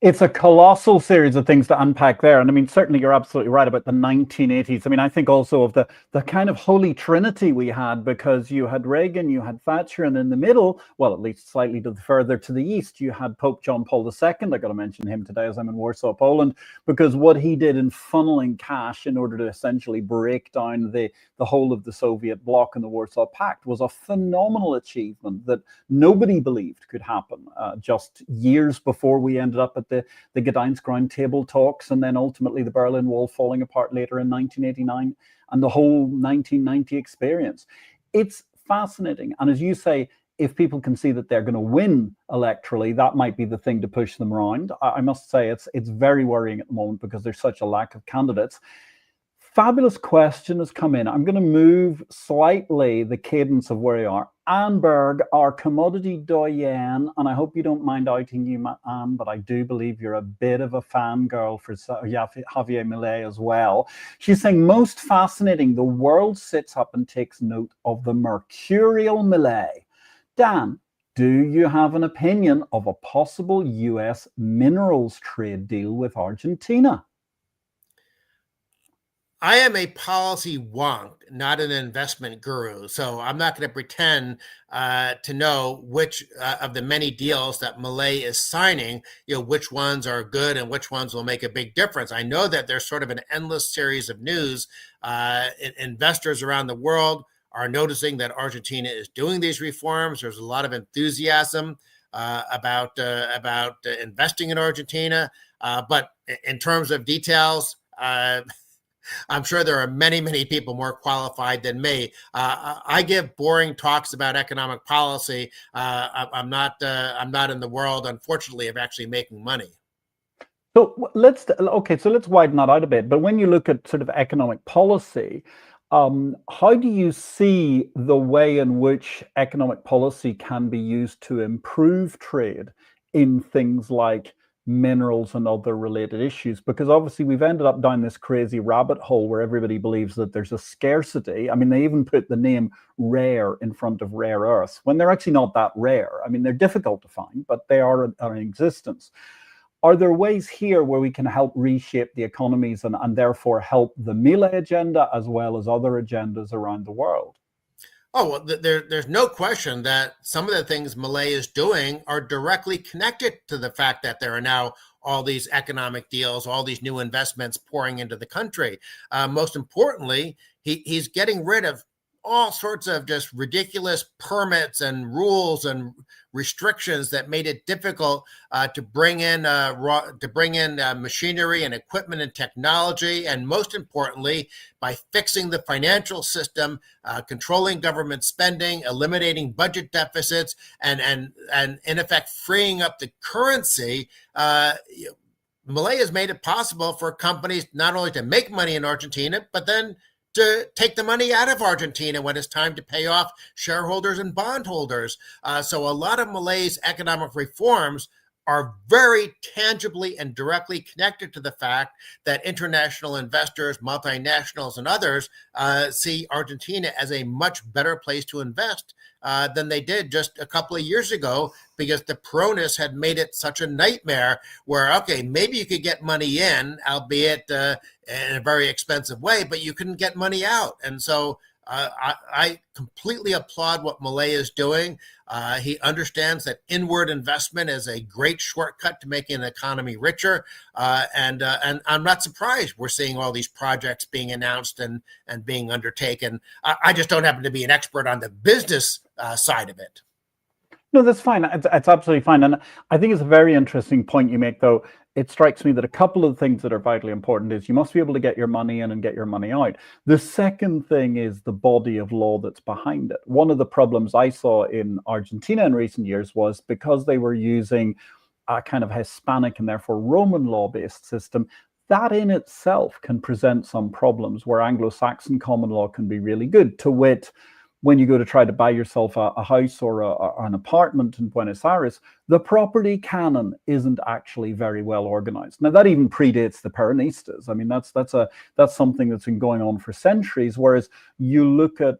It's a colossal series of things to unpack there. And I mean, certainly you're absolutely right about the 1980s. I mean, I think also of the kind of holy trinity we had, because you had Reagan, you had Thatcher, and in the middle, well, at least slightly further to the east, you had Pope John Paul II. I got to mention him today as I'm in Warsaw, Poland, because what he did in funneling cash in order to essentially break down the whole of the Soviet bloc and the Warsaw Pact was a phenomenal achievement that nobody believed could happen just years before we ended up at the Gdansk Round Table talks, and then ultimately the Berlin Wall falling apart later in 1989, and the whole 1990 experience. It's fascinating. And as you say, if people can see that they're going to win electorally, that might be the thing to push them around. I must say it's very worrying at the moment, because there's such a lack of candidates. Fabulous question has come in. I'm going to move slightly the cadence of where we are. Anne Berg, our commodity doyen, and I hope you don't mind outing you, Anne, but I do believe you're a bit of a fangirl for Javier Milei as well. She's saying, most fascinating, the world sits up and takes note of the mercurial Milei. Dan, do you have an opinion of a possible US minerals trade deal with Argentina?
I am a policy wonk, not an investment guru. So I'm not going to pretend to know which of the many deals that Milei is signing, which ones are good and which ones will make a big difference. I know that there's sort of an endless series of news. Investors around the world are noticing that Argentina is doing these reforms. There's a lot of enthusiasm about investing in Argentina. But in terms of details, I'm sure there are many, many people more qualified than me. I give boring talks about economic policy. I'm not in the world, unfortunately, of actually making money.
So let's widen that out a bit. But when you look at sort of economic policy, how do you see the way in which economic policy can be used to improve trade in things like minerals and other related issues? Because obviously we've ended up down this crazy rabbit hole where everybody believes that there's a scarcity. I mean, they even put the name rare in front of rare earths when they're actually not that rare. I mean, they're difficult to find, but they are in existence. Are there ways here where we can help reshape the economies and therefore help the Milei agenda as well as other agendas around the world?
Oh, well, there's no question that some of the things Milei is doing are directly connected to the fact that there are now all these economic deals, all these new investments pouring into the country. Most importantly, he's getting rid of all sorts of just ridiculous permits and rules and restrictions that made it difficult to bring in machinery and equipment and technology, and most importantly, by fixing the financial system, controlling government spending, eliminating budget deficits, and in effect freeing up the currency. Milei has made it possible for companies not only to make money in Argentina, but then to take the money out of Argentina when it's time to pay off shareholders and bondholders. So a lot of Milei's economic reforms are very tangibly and directly connected to the fact that international investors, multinationals, and others see Argentina as a much better place to invest than they did just a couple of years ago, because the Peronists had made it such a nightmare where, okay, maybe you could get money in, albeit in a very expensive way, but you couldn't get money out. And so I completely applaud what Milei is doing. He understands that inward investment is a great shortcut to making an economy richer. And I'm not surprised we're seeing all these projects being announced and being undertaken. I just don't happen to be an expert on the business side of it.
No, that's fine. It's absolutely fine. And I think it's a very interesting point you make, though. It strikes me that a couple of things that are vitally important is you must be able to get your money in and get your money out. The second thing is the body of law that's behind it. One of the problems I saw in Argentina in recent years was because they were using a kind of Hispanic and therefore Roman law-based system, that in itself can present some problems where Anglo-Saxon common law can be really good. To wit, when you go to try to buy yourself a house or an apartment in Buenos Aires, the property canon isn't actually very well organized. Now, that even predates the Peronistas. I mean, that's something that's been going on for centuries, whereas you look at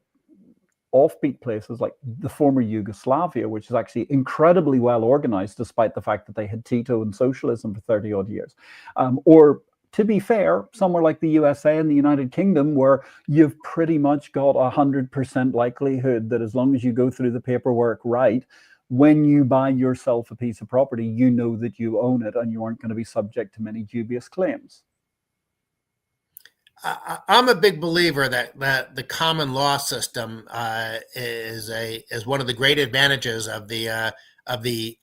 offbeat places like the former Yugoslavia, which is actually incredibly well organized, despite the fact that they had Tito and socialism for 30 odd years. Or to be fair, somewhere like the USA and the United Kingdom, where you've pretty much got 100% likelihood that as long as you go through the paperwork right, when you buy yourself a piece of property, you know that you own it and you aren't going to be subject to many dubious claims.
I'm a big believer that the common law system is one of the great advantages of the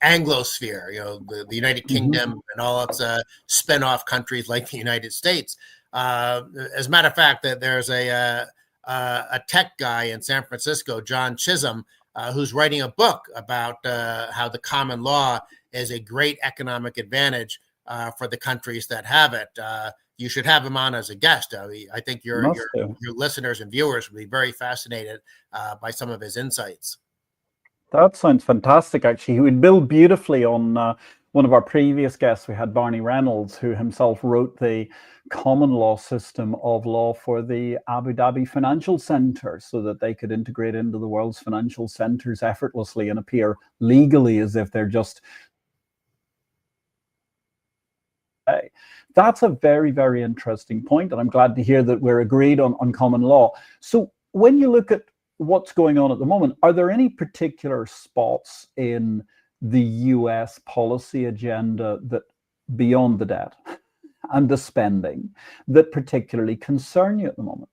Anglosphere, the United Kingdom and all its spin-off countries like the United States. As a matter of fact, that there's a tech guy in San Francisco, John Chisholm, who's writing a book about how the common law is a great economic advantage for the countries that have it. You should have him on as a guest. I think your listeners and viewers will be very fascinated by some of his insights.
That sounds fantastic, actually. He would build beautifully on one of our previous guests. We had Barney Reynolds, who himself wrote the common law system of law for the Abu Dhabi Financial Center so that they could integrate into the world's financial centers effortlessly and appear legally as if they're just That's a very, very interesting point, and I'm glad to hear that we're agreed on common law. So when you look at what's going on at the moment, are there any particular spots in the US policy agenda that, beyond the debt and the spending, that particularly concern you at the moment?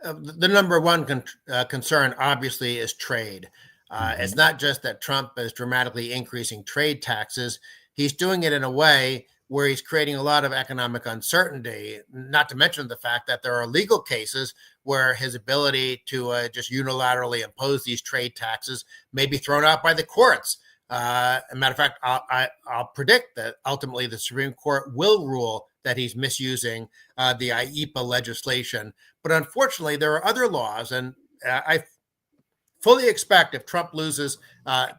The number one concern, obviously, is trade. It's not just that Trump is dramatically increasing trade taxes. He's doing it in a way where he's creating a lot of economic uncertainty, not to mention the fact that there are legal cases where his ability to just unilaterally impose these trade taxes may be thrown out by the courts. As a matter of fact, I'll predict that ultimately the Supreme Court will rule that he's misusing the IEPA legislation. But unfortunately, there are other laws, and I fully expect if Trump loses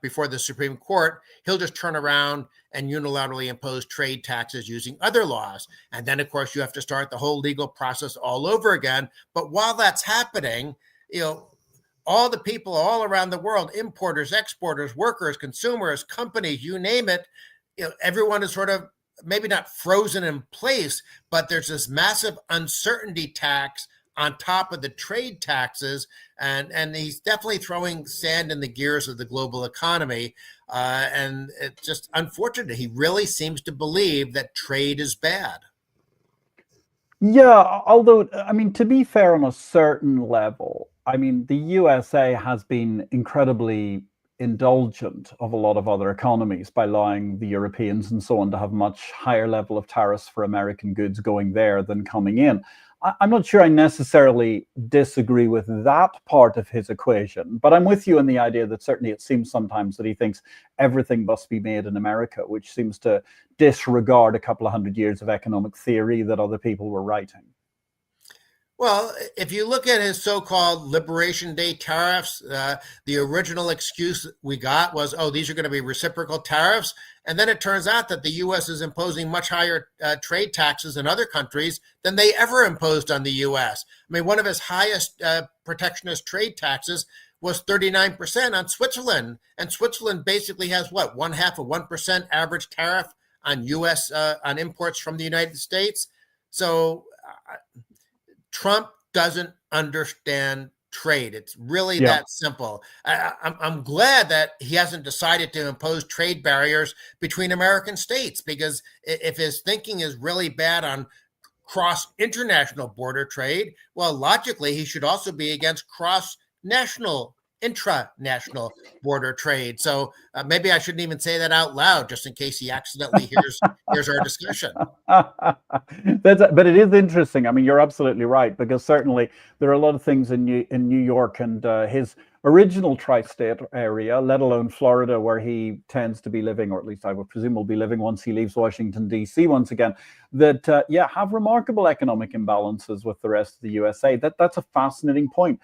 before the Supreme Court, he'll just turn around and unilaterally impose trade taxes using other laws. And then, of course, you have to start the whole legal process all over again. But while that's happening, all the people all around the world, importers, exporters, workers, consumers, companies, you name it, everyone is sort of maybe not frozen in place, but there's this massive uncertainty tax on top of the trade taxes, and he's definitely throwing sand in the gears of the global economy. And it's just unfortunate. He really seems to believe that trade is bad.
Yeah, although, I mean, to be fair, on a certain level, I mean, the USA has been incredibly indulgent of a lot of other economies by allowing the Europeans and so on to have much higher level of tariffs for American goods going there than coming in. I'm not sure I necessarily disagree with that part of his equation, but I'm with you in the idea that certainly it seems sometimes that he thinks everything must be made in America, which seems to disregard a couple of hundred years of economic theory that other people were writing.
Well, if you look at his so-called Liberation Day tariffs, the original excuse we got was, oh, these are going to be reciprocal tariffs. And then it turns out that the U.S. is imposing much higher trade taxes in other countries than they ever imposed on the U.S. I mean, one of his highest protectionist trade taxes was 39% on Switzerland. And Switzerland basically has what, 0.5% average tariff on U.S. On imports from the United States. So Trump doesn't understand trade. It's really that simple. I'm glad that he hasn't decided to impose trade barriers between American states, because if his thinking is really bad on cross-international border trade, well, logically, he should also be against cross-national, intra-national border trade. So maybe I shouldn't even say that out loud, just in case he accidentally hears our discussion.
But it is interesting. I mean, you're absolutely right, because certainly there are a lot of things in New York and his original tri-state area, let alone Florida, where he tends to be living, or at least I would presume will be living once he leaves Washington DC once again, that have remarkable economic imbalances with the rest of the USA. That's a fascinating point.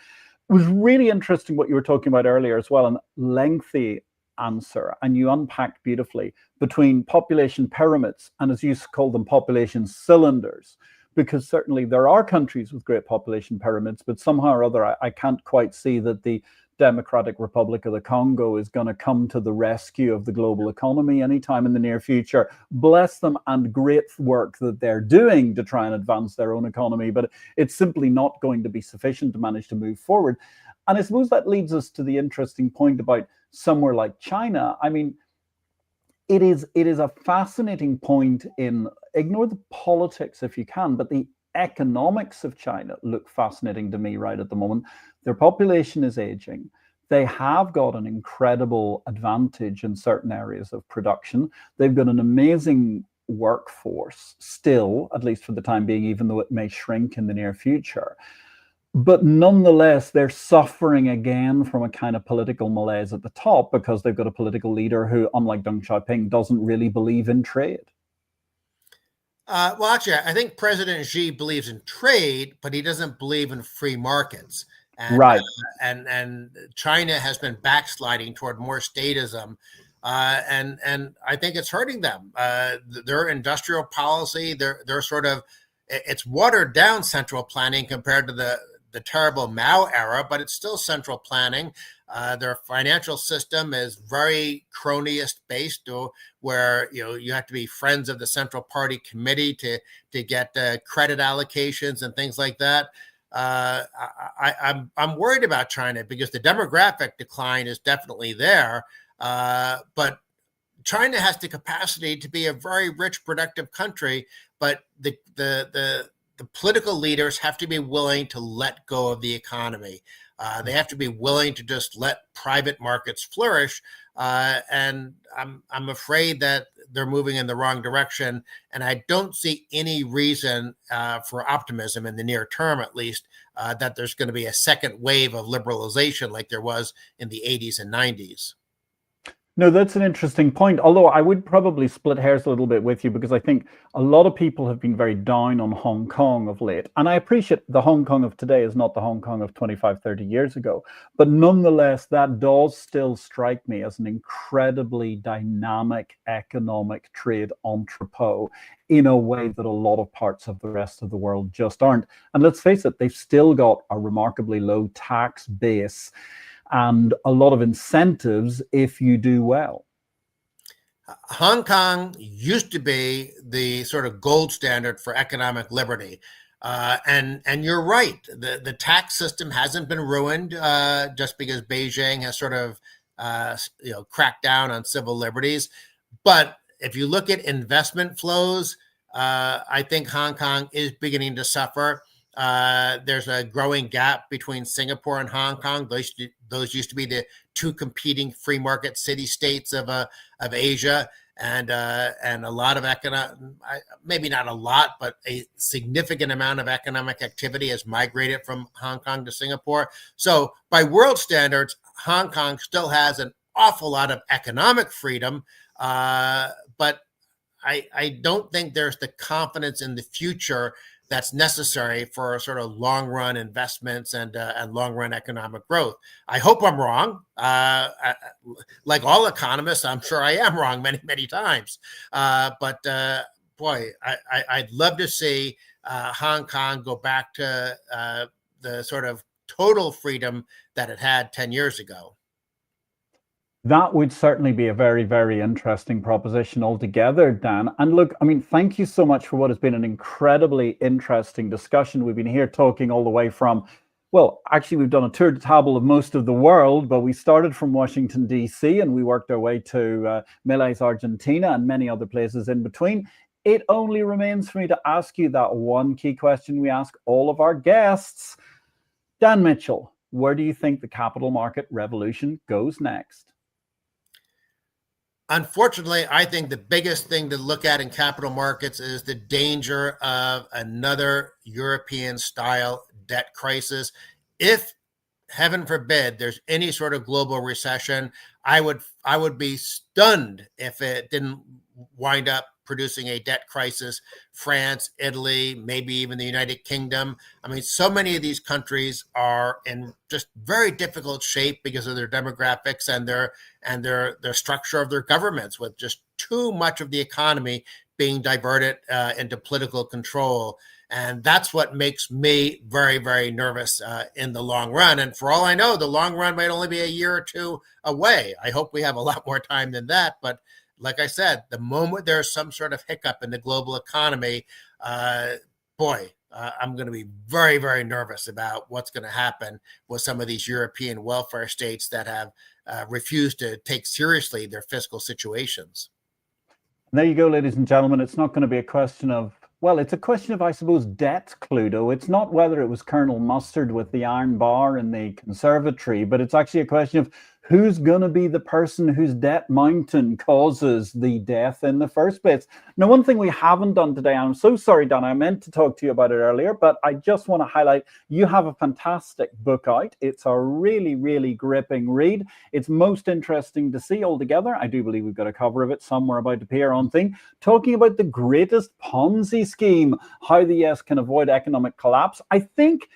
It was really interesting what you were talking about earlier as well, and lengthy answer, and you unpacked beautifully between population pyramids and, as you call them, population cylinders, because certainly there are countries with great population pyramids, but somehow or other I can't quite see that the Democratic Republic of the Congo is going to come to the rescue of the global economy anytime in the near future. Bless them, and great work that they're doing to try and advance their own economy, but it's simply not going to be sufficient to manage to move forward. And I suppose that leads us to the interesting point about somewhere like China. I mean, it is a fascinating point in, ignore the politics if you can, but the economics of China look fascinating to me right at the moment. Their population is aging. They have got an incredible advantage in certain areas of production. They've got an amazing workforce still, at least for the time being, even though it may shrink in the near future. But nonetheless, they're suffering again from a kind of political malaise at the top, because they've got a political leader who, unlike Deng Xiaoping, doesn't really believe in trade.
Well, actually, I think President Xi believes in trade, but he doesn't believe in free markets. And,
right.
And China has been backsliding toward more statism. And I think it's hurting them. Their industrial policy, they're sort of, it's watered down central planning compared to the terrible Mao era, but it's still central planning. Their financial system is very cronyist based, where you have to be friends of the Central Party Committee to get credit allocations and things like that. I'm worried about China because the demographic decline is definitely there, but China has the capacity to be a very rich, productive country, but the political leaders have to be willing to let go of the economy. They have to be willing to just let private markets flourish, and I'm afraid that they're moving in the wrong direction. And I don't see any reason for optimism in the near term, at least, that there's going to be a second wave of liberalization like there was in the 80s and 90s.
No, that's an interesting point. Although I would probably split hairs a little bit with you, because I think a lot of people have been very down on Hong Kong of late. And I appreciate the Hong Kong of today is not the Hong Kong of 25, 30 years ago. But nonetheless, that does still strike me as an incredibly dynamic economic trade entrepot in a way that a lot of parts of the rest of the world just aren't. And let's face it, they've still got a remarkably low tax base and a lot of incentives if you do well.
Hong Kong used to be the sort of gold standard for economic liberty. And you're right, the tax system hasn't been ruined just because Beijing has sort of cracked down on civil liberties. But if you look at investment flows, I think Hong Kong is beginning to suffer. There's a growing gap between Singapore and Hong Kong. Those used to be the two competing free market city-states of Asia, and a lot of maybe not a lot, but a significant amount of economic activity has migrated from Hong Kong to Singapore. So by world standards, Hong Kong still has an awful lot of economic freedom, but I don't think there's the confidence in the future that's necessary for sort of long-run investments and long-run economic growth. I hope I'm wrong. Like all economists, I'm sure I am wrong many, many times. But boy, I'd love to see Hong Kong go back to the sort of total freedom that it had 10 years ago.
That would certainly be a very, very interesting proposition altogether, Dan. And look, I mean, thank you so much for what has been an incredibly interesting discussion. We've been here talking all the way from, well, actually, we've done a tour de table of most of the world, but we started from Washington, DC, and we worked our way to Milei's Argentina and many other places in between. It only remains for me to ask you that one key question we ask all of our guests. Dan Mitchell, where do you think the capital market revolution goes next?
Unfortunately, I think the biggest thing to look at in capital markets is the danger of another European-style debt crisis. If, heaven forbid, there's any sort of global recession, I would be stunned if it didn't wind up producing a debt crisis. France, Italy, maybe even the United Kingdom. I mean, so many of these countries are in just very difficult shape because of their demographics and their structure of their governments, with just too much of the economy being diverted into political control. And that's what makes me very, very nervous in the long run. And for all I know, the long run might only be a year or two away. I hope we have a lot more time than that. But like I said, the moment there's some sort of hiccup in the global economy, I'm going to be very, very nervous about what's going to happen with some of these European welfare states that have refused to take seriously their fiscal situations.
There you go, ladies and gentlemen. It's not going to be a question of, well, it's a question of, I suppose, debt, Cluedo. It's not whether it was Colonel Mustard with the iron bar in the conservatory, but it's actually a question of who's going to be the person whose debt mountain causes the death in the first place. Now, one thing we haven't done today, and I'm so sorry, Dan, I meant to talk to you about it earlier, but I just want to highlight, you have a fantastic book out. It's a really, really gripping read. It's most interesting to see altogether. I do believe we've got a cover of it somewhere about to appear on thing, talking about the greatest Ponzi scheme, how the US can avoid economic collapse. I think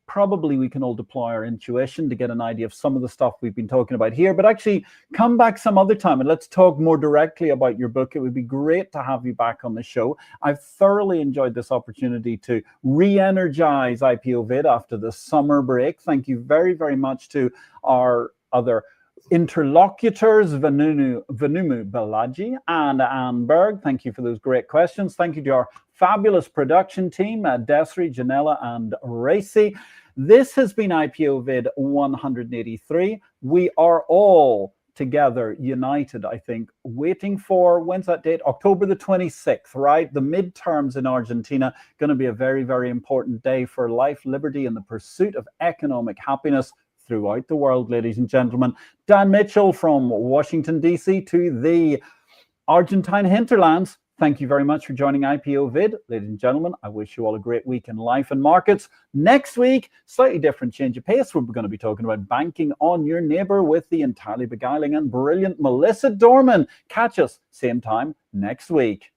probably we can all deploy our intuition to get an idea of some of the stuff we've been talking about here, but actually come back some other time and let's talk more directly about your book. It would be great to have you back on the show. I've thoroughly enjoyed this opportunity to re-energize IPO-VID after the summer break. Thank you very, very much to our other interlocutors, Vanumu Balaji and Anne Berg. Thank you for those great questions. Thank you to our fabulous production team, Desiree, Janella, and Racy. This has been IPO-VID 183. We are all together, united, I think, waiting for, when's that date? October the 26th, right? The midterms in Argentina, going to be a very, very important day for life, liberty, and the pursuit of economic happiness throughout the world, ladies and gentlemen. Dan Mitchell from Washington, DC to the Argentine hinterlands. Thank you very much for joining IPO-VID. Ladies and gentlemen, I wish you all a great week in life and markets. Next week, slightly different change of pace. We're going to be talking about banking on your neighbor with the entirely beguiling and brilliant Melissa Dorman. Catch us same time next week.